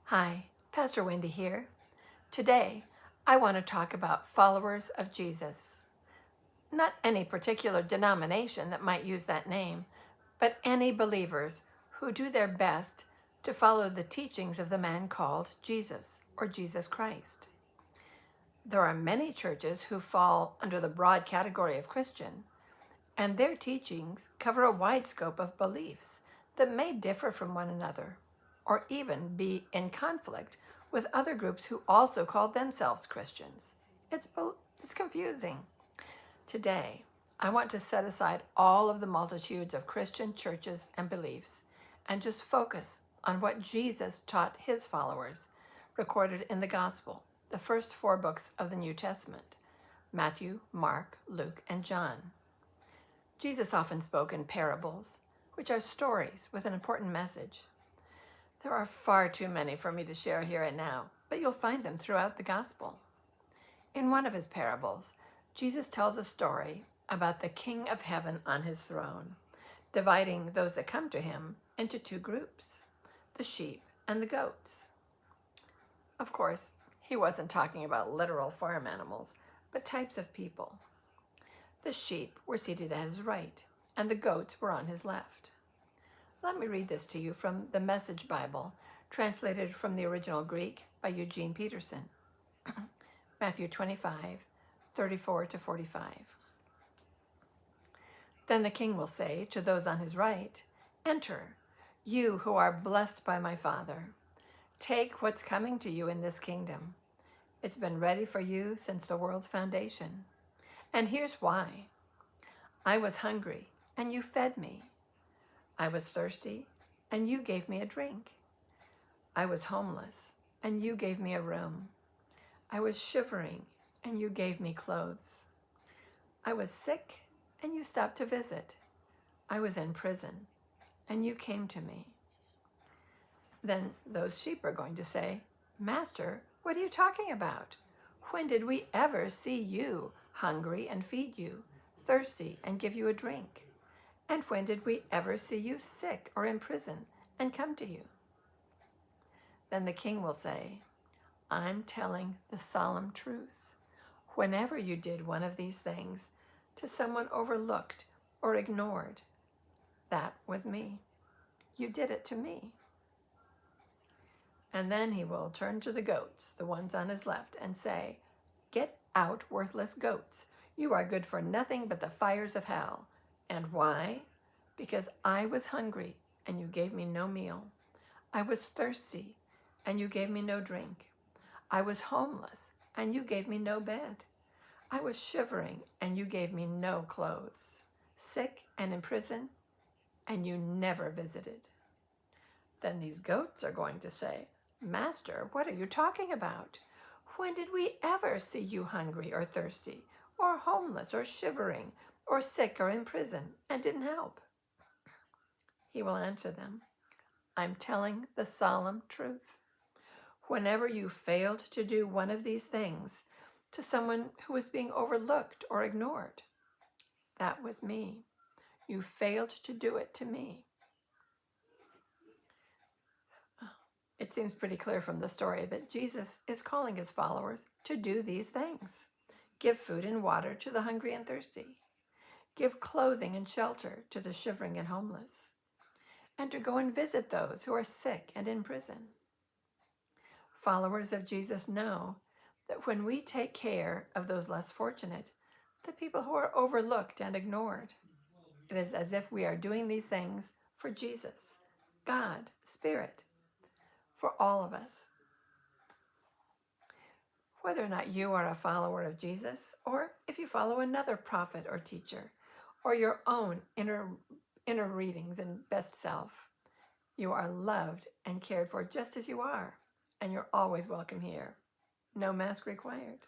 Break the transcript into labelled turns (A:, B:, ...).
A: Hi, Pastor Wendy here. Today, I want to talk about followers of Jesus. Not any particular denomination that might use that name, but any believers who do their best to follow the teachings of the man called Jesus or Jesus Christ. There are many churches who fall under the broad category of Christian, and their teachings cover a wide scope of beliefs that may differ from one another, or even be in conflict with other groups who also call themselves Christians. It's confusing. Today, I want to set aside all of the multitudes of Christian churches and beliefs and just focus on what Jesus taught his followers, recorded in the Gospel, the first 4 books of the New Testament: Matthew, Mark, Luke, and John. Jesus often spoke in parables, which are stories with an important message. There are far too many for me to share here and now, but you'll find them throughout the gospel. In one of his parables, Jesus tells a story about the King of Heaven on his throne, dividing those that come to him into 2 groups, the sheep and the goats. Of course, he wasn't talking about literal farm animals, but types of people. The sheep were seated at his right, and the goats were on his left. Let me read this to you from the Message Bible, translated from the original Greek by Eugene Peterson. Matthew 25, 34-45. Then the king will say to those on his right, "Enter, you who are blessed by my Father. Take what's coming to you in this kingdom. It's been ready for you since the world's foundation. And here's why. I was hungry, and you fed me. I was thirsty, and you gave me a drink. I was homeless, and you gave me a room. I was shivering, and you gave me clothes. I was sick, and you stopped to visit. I was in prison, and you came to me." Then those sheep are going to say, "Master, what are you talking about? When did we ever see you hungry and feed you, thirsty and give you a drink? And when did we ever see you sick or in prison and come to you?" Then the king will say, "I'm telling the solemn truth. Whenever you did one of these things to someone overlooked or ignored, that was me. You did it to me." And then he will turn to the goats, the ones on his left, and say, "Get out, worthless goats. You are good for nothing but the fires of hell. And why? Because I was hungry, and you gave me no meal. I was thirsty, and you gave me no drink. I was homeless, and you gave me no bed. I was shivering, and you gave me no clothes. Sick and in prison, and you never visited." Then these goats are going to say, "Master, what are you talking about? When did we ever see you hungry or thirsty, or homeless or shivering, or sick or in prison, and didn't help?" He will answer them, "I'm telling the solemn truth. Whenever you failed to do one of these things to someone who was being overlooked or ignored, that was me. You failed to do it to me." It seems pretty clear from the story that Jesus is calling his followers to do these things. Give food and water to the hungry and thirsty. Give clothing and shelter to the shivering and homeless. And to go and visit those who are sick and in prison. Followers of Jesus know that when we take care of those less fortunate, the people who are overlooked and ignored, it is as if we are doing these things for Jesus, God, Spirit, for all of us. Whether or not you are a follower of Jesus, or if you follow another prophet or teacher, or your own inner readings and best self, you are loved and cared for just as you are, and you're always welcome here. No mask required.